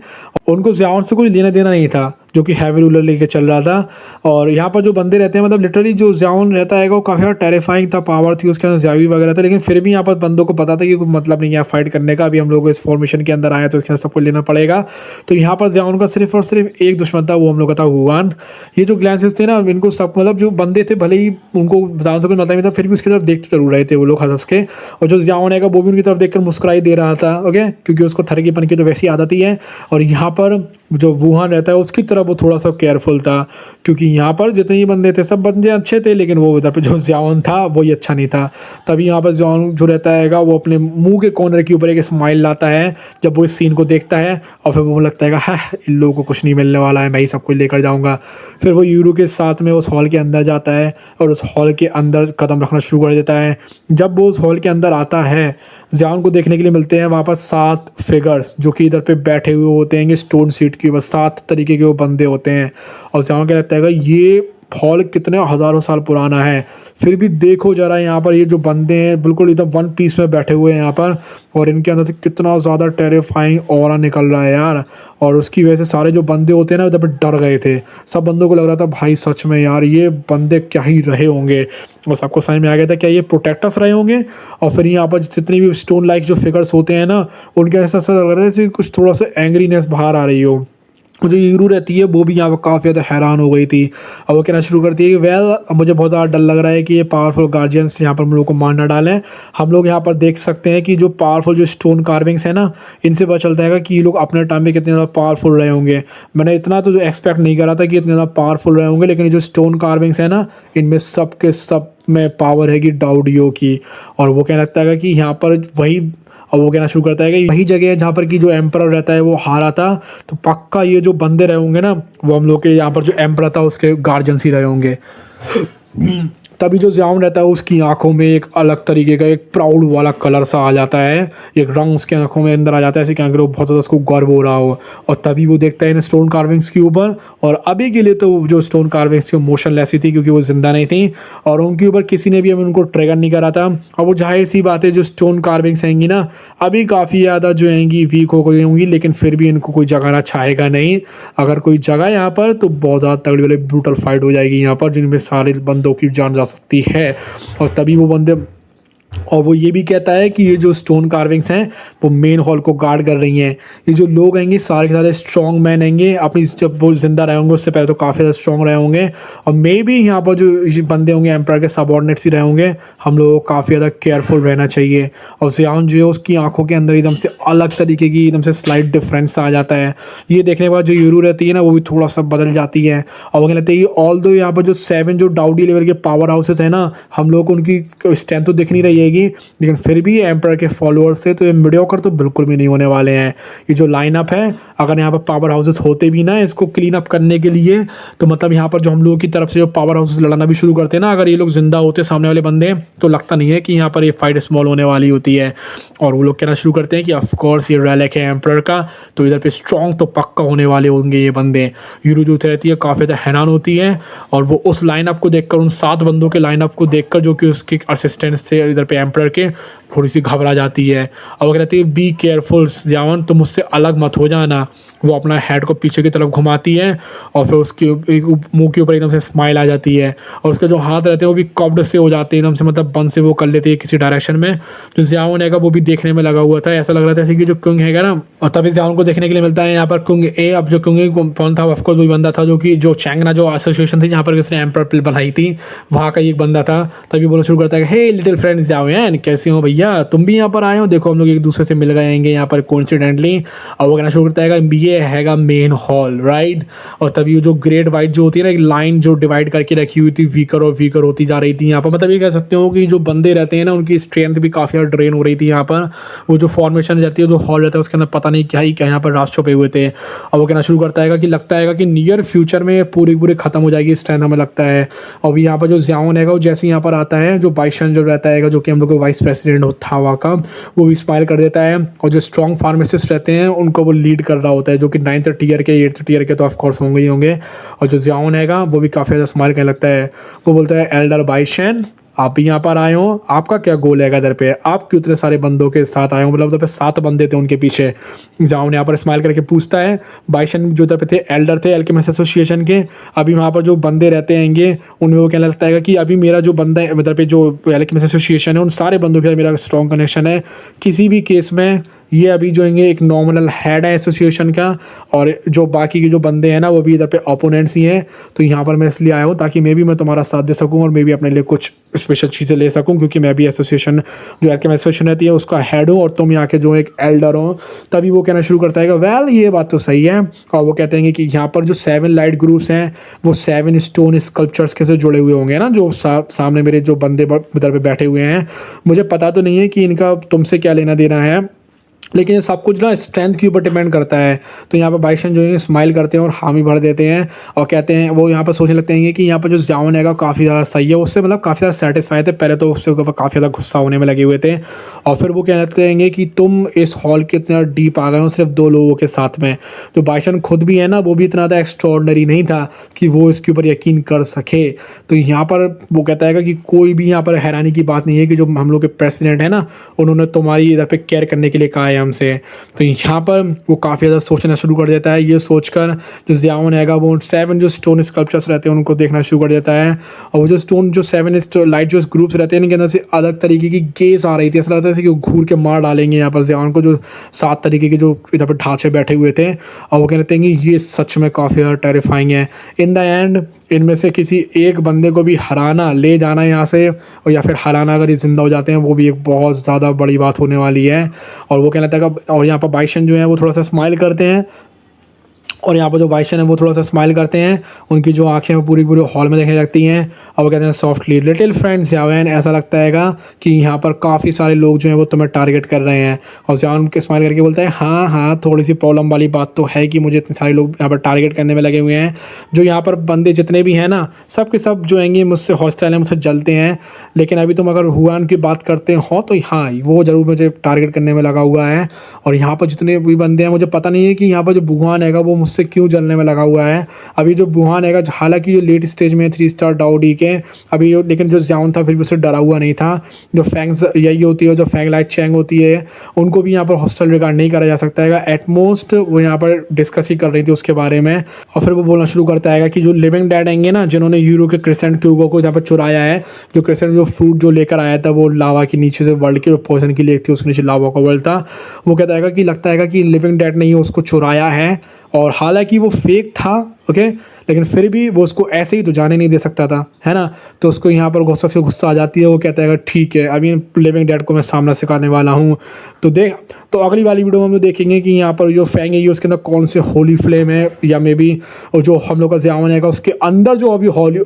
उनको ज़ियाओन से कोई लेना देना नहीं था, जो कि हैवी रूलर लेके चल रहा था। और यहाँ पर जो बंदे रहते हैं, मतलब लिटरली जो ज़ियाओन रहता है वो काफ़ी टेरिफाइंग था, पावर थी उसके अंदर, ज़ियावी वगैरह था, लेकिन फिर भी यहाँ पर बंदों को पता था कि कोई मतलब नहीं है फाइट करने का। अभी हम लोग इस फॉर्मेशन के अंदर आए तो इसके अंदर सबको लेना पड़ेगा। तो यहाँ पर ज़ियाओन का सिर्फ और सिर्फ एक दुश्मन था, वो हम लोग का था वुहान। ये जो ग्लैंसेस थे ना इनको सब, मतलब जो बंदे थे भले ही उनको ज़ियाओन से कुछ मतलब नहीं था, फिर भी उसकी तरफ देखते जरूर रहे थे वो लोग हंस के। और जो ज़ियाओन है वो भी उनकी तरफ देखकर मुस्कुराई दे रहा था, ओके, क्योंकि उसको थरकीपन की तो वैसी आदत ही है। और यहाँ पर जो वुहान रहता है उसकी तरफ वो थोड़ा सा केयरफुल था, क्योंकि यहाँ पर जितने ही बंदे थे सब बंदे अच्छे थे, लेकिन वो उधर पे जो ज़ियाओन था वही अच्छा नहीं था। तभी यहाँ पर ज़ियाओन जो रहता है वो अपने मुंह के कॉर्नर के ऊपर एक स्माइल लाता है जब वो इस सीन को देखता है, और फिर वो लगता है हाँ इन लोगों को कुछ नहीं मिलने वाला है, मैं ही सब कुछ लेकर जाऊँगा। फिर वो यूरू के साथ में उस हॉल के अंदर जाता है और उस हॉल के अंदर कदम रखना शुरू कर देता है। जब वो उस हॉल के अंदर आता है ज़ियाओन को देखने के लिए मिलते हैं वहाँ पर 7 फिगर्स जो कि इधर पे बैठे हुए होते हैं स्टोन सीट के ऊपर। 7 तरीके के वो बंदे होते हैं, और ज़ियाओन क्या लगता है ये हॉल कितने हज़ारों साल पुराना है। फिर भी देखो ज़रा यहाँ पर ये जो बंदे हैं बिल्कुल एकदम 1 पीस में बैठे हुए हैं यहाँ पर, और इनके अंदर से कितना ज़्यादा टेरिफाइंग ऑरा निकल रहा है यार। और उसकी वजह से सारे जो बंदे होते हैं ना उधर पर डर गए थे। सब बंदों को लग रहा था भाई सच में यार ये बंदे क्या ही रहे होंगे, और सबको समझ में आ गया था क्या ये प्रोटेक्टर्स रहे होंगे। और फिर यहाँ पर जितनी भी स्टोन लाइक जो फिगर्स होते हैं ना उनके ऐसा लग रहा है जैसे कुछ थोड़ा सा एंग्रीनेस बाहर आ रही हो। जो यूरू रहती है वो भी यहाँ पर काफ़ी ज़्यादा हैरान हो गई थी, और वो कहना शुरू करती है कि वेल मुझे बहुत ज़्यादा डर लग रहा है कि ये पावरफुल गार्जियंस यहाँ पर हम लोग को मार ना डालें। हम लोग यहाँ पर देख सकते हैं कि जो पावरफुल जो स्टोन कार्विंग्स है ना इनसे पता चलता है कि ये लोग अपने टाइम में कितने ज़्यादा पावरफुल रहे होंगे। मैंने इतना तो एक्सपेक्ट नहीं करा था कि इतने ज़्यादा पावरफुल रहे होंगे, लेकिन ये जो स्टोन कार्विंग्स है ना इनमें सब के सब में पावर है कि डाउडियो की। और वो कहने लगता है कि यहाँ पर वही, और वो कहना शुरू करता है कि वही जगह है जहाँ पर कि जो एम्परर रहता है वो हारा था, तो पक्का ये जो बंदे रहे होंगे ना वो हम लोग के यहाँ पर जो एम्परर था उसके गार्जियंस ही रहे होंगे। तभी जो ज़ियाओन रहता है उसकी आंखों में एक अलग तरीके का एक प्राउड वाला कलर सा आ जाता है, एक रंग उसके आंखों में अंदर आ जाता है, ऐसे कि अगर वो बहुत ज़्यादा उसको गर्व हो रहा हो। और तभी वो देखता है इन स्टोन कार्विंग्स के ऊपर, और अभी के लिए तो जो स्टोन कार्विंग्स की मोशनलेस ही थी क्योंकि वो जिंदा नहीं थी, और उनके ऊपर किसी ने भी अभी उनको ट्रिगर नहीं करा था। और वो जाहिर सी बात है जो स्टोन कार्विंग्स आएंगी ना अभी काफ़ी ज़्यादा जो आएंगी वीक हो गई होंगी, लेकिन फिर भी इनको कोई जगाना चाहेगा नहीं। अगर कोई जगह यहाँ पर तो बहुत ज़्यादा तगड़ी वाली ब्रूटल फाइट हो जाएगी यहाँ पर, जिनमें सारे बंदों की जान जा सकती है। और तभी वो बंदे और वो ये भी कहता है कि ये जो स्टोन कार्विंग्स हैं वो मेन हॉल को गार्ड कर रही हैं। ये जो लोग आएंगे सारे के सारे स्ट्रॉन्ग मैन आएंगे, अपनी जब वो जिंदा रहे होंगे उससे पहले तो काफ़ी ज़्यादा स्ट्रॉन्ग रहे होंगे, और मे भी यहाँ पर जो ये बंदे होंगे एम्पायर के सबॉर्डिनेट्स ही रहे होंगे। हम लोगों को काफ़ी ज़्यादा केयरफुल रहना चाहिए। और जियान जो है उसकी आंखों के अंदर एकदम से अलग तरीके की एकदम से स्लाइट डिफरेंस आ जाता है। ये देखने के बाद जो यूरू रहती है ना वो भी थोड़ा सा बदल जाती है। और वो कहने लगता है कि ऑल दो यहाँ पर जो 7 जो डाउडी लेवल के पावर हाउसेस हैं ना, हम लोगों को उनकी स्ट्रेंथ तो दिख नहीं रही है, लेकिन फिर भी एम्पायर के फॉलोअर्स से तो ये मीडियोकर तो बिल्कुल भी नहीं होने वाले हैं। ये जो लाइनअप है, अगर यहाँ पर पावर हाउसेस होते भी ना इसको क्लीन अप करने के लिए, तो मतलब यहाँ पर जो हम लोगों की तरफ से जो पावर हाउसेस लड़ना भी शुरू करते हैं ना, अगर ये लोग जिंदा होते सामने वाले बंदे, तो लगता नहीं है कि यहाँ पर ये फाइट स्मॉल होने वाली होती है। और वो लोग कहना शुरू करते हैं कि ऑफकोर्स ये रैलिक है एम्पायर का, तो इधर पे स्ट्रॉन्ग तो पक्का होने वाले होंगे ये बंदे। यूरो जो रहती है काफ़ी ज़्यादा हैरान होती है, और वो उस लाइनअप को देखकर, उन 7 बंदों के लाइनअप को देखकर जो कि उसके असिस्टेंट से इधर पे एम्पायर के, थोड़ी सी घबरा जाती है। और वो कहती है बी केयरफुल जावन, तुम मुझसे अलग मत हो जाना। वो अपना हेड को पीछे की तरफ घुमाती है और फिर उसके मुंह के ऊपर एकदम से स्माइल आ जाती है, और उसके जो हाथ रहते हैं वो भी कब्ड से हो जाते हैं एकदम से, मतलब बंद से वो कर लेती है किसी डायरेक्शन में। जो जियावन है वो भी देखने में लगा हुआ था, ऐसा लग रहा था जैसे कि जो कुंग है ना, और तभी जियावन को देखने के लिए मिलता है यहाँ पर कुंग ए। अब जो कुंग कौन था, ऑफकोर्स वही बंदा था जो कि जो चैंगना जो एसोसिएशन थी जहाँ पर उसने एम्पायर पिल बनाई थी, वहाँ का एक बंदा था। तभी बोलना शुरू करता है हे लिटिल फ्रेंड्स जाओ कैसे हो भैया, तुम भी यहाँ पर आए हो, देखो हम लोग एक दूसरे से मिल गए हैं यहाँ पर कोइंसिडेंटली। और वो कहना शुरू करता है ये हैगा मेन हॉल, राइट। और तभी जो ग्रेट वाइट जो होती है ना, एक लाइन जो डिवाइड करके रखी हुई थी, वीकर और वीकर होती जा रही थी यहाँ पर। मतलब ये कह सकते हो कि जो बंदे रहते हैं ना उनकी स्ट्रेंथ भी काफ़ी ज़्यादा ड्रेन हो रही थी यहाँ पर। वो जो फॉर्मेशन रहती है, जो हॉल रहता है उसके अंदर पता नहीं क्या ही क्या यहाँ पर रास छुपे हुए थे। और वो कहना शुरू करता है कि लगता है कि नियर फ्यूचर में पूरी ख़त्म हो जाएगी स्ट्रेंथ, हमें लगता है। और यहाँ पर जो जियाओन है वो जैसे यहाँ पर आता है, जो बाइशन जो रहता है जो कि हम लोग वाइस प्रेसिडेंट था वहाँ का, वो भी स्माइल कर देता है। और जो स्ट्रॉन्ग फार्मासिस्ट रहते हैं उनको वो लीड कर रहा होता है, जो कि 9th टीयर के 8th टीयर के तो ऑफकोर्स होंगे ही होंगे। और जो जियाओन है वो भी काफ़ी ज़्यादा स्माइल करने लगता है। वो बोलता है एल्डर बाइशन, आप भी यहाँ पर आए हो, आपका क्या गोल है इधर पे, आप क्यों इतने सारे बंदों के साथ आए हो, मतलब उधर पे 7 बंदे थे उनके पीछे। जाओ यहाँ पर स्माइल करके पूछता है। बाइशन जो उधर पे थे एल्डर थे एल्केमिस्ट एसोसिएशन के, अभी वहाँ पर जो बंदे रहते हैंगे उनमें वो कहने लगता है कि अभी मेरा जो बंदा है उधर पे जो एल्केमिस्ट एसोसिएशन है उन सारे बंदों के साथ मेरा स्ट्रॉन्ग कनेक्शन है। किसी भी केस में ये अभी जो है एक नॉमिनल हेड है एसोसिएशन का, और जो बाकी के जो बंदे हैं ना वो भी इधर पे ओपोनेंट्स ही हैं। तो यहाँ पर मैं इसलिए आया हूँ ताकि मैं तुम्हारा साथ दे सकूँ और मैं भी अपने लिए कुछ स्पेशल चीज़ें ले सकूँ, क्योंकि मैं भी एसोसिएशन जो एल्केम एसोसिएशन रहती है उसका हेड हूँ और तुम यहाँ के जो एक एल्डर हो। तभी वो कहना शुरू करता है कि वेल ये बात तो सही है। और वो कहते हैं कि यहाँ पर जो 7 लाइट ग्रुप्स हैं वो 7 स्टोन स्कल्पचर्स के से जुड़े हुए होंगे ना, जो सामने मेरे जो बंदे इधर पे बैठे हुए हैं। मुझे पता तो नहीं है कि इनका तुमसे क्या लेना देना है, लेकिन ये सब कुछ ना स्ट्रेंथ के ऊपर डिपेंड करता है। तो यहाँ पर बाइशन जो है स्माइल करते हैं और हामी भर देते हैं और कहते हैं, वो यहाँ पर सोचने लगते हैं कि यहाँ पर जो जावन है काफ़ी ज़्यादा सही है, उससे मतलब काफ़ी ज़्यादा सेटिस्फाई थे। पहले तो उससे ऊपर काफ़ी ज़्यादा गुस्सा होने में लगे हुए थे, और फिर वो कहते हैं कि तुम इस हॉल के इतना डीप आ गए हो सिर्फ 2 लोगों के साथ में। जो बाइशन खुद भी है ना वो भी इतना ज़्यादा एक्स्ट्रॉर्डनरी नहीं था कि वो इसके ऊपर यकीन कर सके। तो यहाँ पर वो कहता है कि कोई भी यहाँ पर हैरानी की बात नहीं है कि जो हम लोग के प्रेसिडेंट है ना उन्होंने तुम्हारी इधर पे केयर करने के लिए कहा है हमसे। तो यहाँ पर वो काफ़ी ज़्यादा सोचना शुरू कर देता है। ये सोचकर जो जियावन है वो 7 जो स्टोन स्कल्पचर्स रहते हैं उनको देखना शुरू कर देता है, और वो जो स्टोन जो 7 लाइट जो ग्रुप्स रहते हैं इनके अंदर से अलग तरीके की गेस आ रही थी। ऐसा लगता है कि वो घूर के मार डालेंगे यहाँ पर जियावन को, जो 7 तरीके के जो इधर पर ढांचे बैठे हुए थे। और वो कहते हैं कि ये सच में काफ़ी ज़्यादा टेरिफाइंग है। इन द एंड इनमें से किसी एक बंदे को भी हराना, ले जाना यहाँ से, और या फिर हराना अगर ये जिंदा हो जाते हैं, वो भी एक बहुत ज़्यादा बड़ी बात होने वाली है। और वो कहना था कि और यहाँ पर बाइशन जो है वो थोड़ा सा स्माइल करते हैं, और यहाँ पर जो बाइशन है वो थोड़ा सा स्माइल करते हैं, उनकी जो आंखें वो पूरी पूरी हॉल में देखने लगती हैं। और वो कहते हैं सॉफ्टली लिटिल फ्रेंड्स यावन, ऐसा लगता है कि यहाँ पर काफ़ी सारे लोग जो हैं वो तुम्हें टारगेट कर रहे हैं। और यावन के स्माइल करके बोलता है हाँ हाँ, थोड़ी सी प्रॉब्लम वाली बात तो है कि मुझे इतने सारे लोग यहाँ पर टारगेट करने में लगे हुए हैं। जो यहाँ पर बंदे जितने भी हैं ना सब के सब जो हैं मुझसे हॉस्टाइल हैं, मुझसे जलते हैं। लेकिन अभी तुम अगर हुआन की बात करते हो तो हाँ वो ज़रूर मुझे टारगेट करने में लगा हुआ है। और यहाँ पर जितने भी बंदे हैं मुझे पता नहीं है कि यहाँ पर जो बुहान है वो मुझसे क्यों जलने में लगा हुआ है। अभी जो बुहान है हालांकि जो लेट स्टेज में 3 स्टार डाउडी के, लिए अभी, लेकिन जो ज़ियाओन था फिर भी उससे डरा हुआ नहीं था। जो फैंग्स यही होती है, जो फैंग लाइट चैंग होती है, उनको भी यहाँ पर हॉस्टल रिगार्ड नहीं करा जा सकता है। एट मोस्ट वो यहाँ पर डिस्कस ही कर रही थी उसके बारे में, और फिर वो बोलना शुरू करता है कि जो लिविंग डेड आएंगे ना, जिन्होंने यूरो के क्रिसेंट क्यूगो को यहाँ पर चुराया है, जो क्रिसेंट जो फ्रूट जो लेकर आया था वो लावा के नीचे से वर्ल्ड की जो पॉइजन की लेक थी उसके नीचे लावा का वर्ल्ड था, वो कहता है कि लगता है कि लिविंग डेड ने ही उसको चुराया है, और हालांकि वो फेक था, ओके, लेकिन फिर भी वो उसको ऐसे ही तो जाने नहीं दे सकता था, है ना। तो उसको यहाँ पर गुस्सा आ जाती है। वो कहता है कि ठीक है, अभी लिविंग डेड को मैं सामना सिखाने वाला हूँ। तो अगली वाली वीडियो में हम लोग देखेंगे कि यहाँ पर जो फैंग है उसके अंदर कौन से होली फ्लेम है, या मे बी जो हम लोग का ज़ियाओन है उसके अंदर जो अभी होली,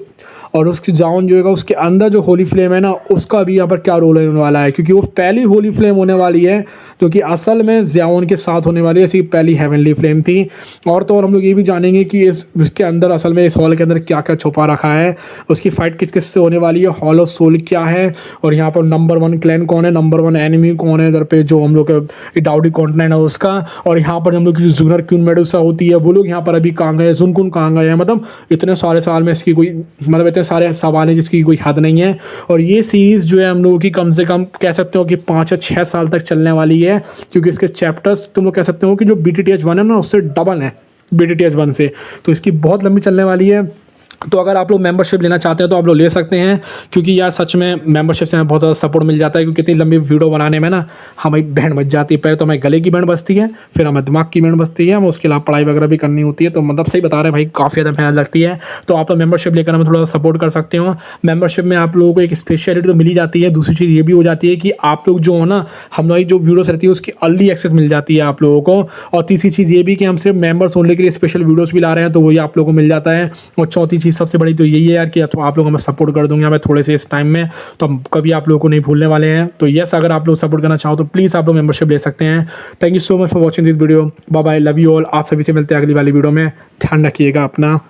और उसकी ज़ियाओन जो है उसके अंदर जो होली फ्लेम है ना, उसका भी यहाँ पर क्या रोल होने वाला है, क्योंकि वो पहली होली फ्लेम होने वाली है जो कि असल में ज़ियाओन के साथ होने वाली है। ऐसी पहली हेवनली फ्लेम थी। और तो और हम लोग ये भी जानेंगे कि इसके अंदर असल में इस हॉल के अंदर क्या क्या छुपा रखा है, उसकी फाइट किस किस से होने वाली है, हॉल ऑफ सोल क्या है, और यहाँ पर नंबर 1 क्लैन कौन है, नंबर 1 एनिमी कौन है इधर पे जो हम लोग डाउडी कॉन्टिनेंट है उसका, और यहाँ पर हम लोग की जूनर क्यून मेडुसा होती है वो लोग यहाँ पर अभी कहाँ गए, जुनकुन कहाँ गए हैं। मतलब इतने सारे साल में इसकी कोई, मतलब इतने सारे सवाल हैं जिसकी कोई हद नहीं है। और ये सीरीज़ जो है हम लोगों की कम से कम कह सकते हो कि 5 या 6 साल तक चलने वाली है, क्योंकि इसके चैप्टर्स तुम लोग कह सकते हो कि जो BTTH 1 है ना उससे डबल है BTTH 1 से, तो इसकी बहुत लंबी चलने वाली है। तो अगर आप लोग मेंबरशिप लेना चाहते हैं तो आप लोग ले सकते हैं, क्योंकि यार सच में मेंबरशिप से हमें बहुत ज़्यादा सपोर्ट मिल जाता है, क्योंकि इतनी लंबी वीडियो बनाने में ना हमारी बैंड बज जाती है। पहले तो हमें गले की बैंड बजती है, फिर हमें दिमाग की बैंड बजती है, हमें उसके अलावा पढ़ाई वगैरह भी करनी होती है। तो मतलब सही बता रहे हैं भाई, काफ़ी ज़्यादा मेहनत लगती है। तो आप लोग मेंबरशिप लेकर हमें थोड़ा सा सपोर्ट कर सकते हो। मेंबरशिप में आप लोगों को एक स्पेशलिटी तो मिल ही जाती है, दूसरी चीज़ ये भी हो जाती है कि आप लोग जो हो ना, हमारी जो वीडियोस रहती है उसकी अर्ली एक्सेस मिल जाती है आप लोगों को। और तीसरी चीज़ ये भी कि हम सिर्फ मेंबर्स ओनली के लिए स्पेशल वीडियोस भी ला रहे हैं, तो वही आप लोगों को मिल जाता है। और चौथी चीज़ सबसे बड़ी तो यही है यार कि तो आप लोग हमें सपोर्ट कर दूंगे हमें थोड़े से इस टाइम में, तो हम कभी आप लोगों को नहीं भूलने वाले हैं। तो यस, अगर आप लोग सपोर्ट करना चाहो तो प्लीज़ आप लोग मेंबरशिप ले सकते हैं। Thank you so much for watching this video. Bye bye, love you all. आप सभी से मिलते हैं अगली वाली वीडियो में। ध्यान रखिएगा अपना।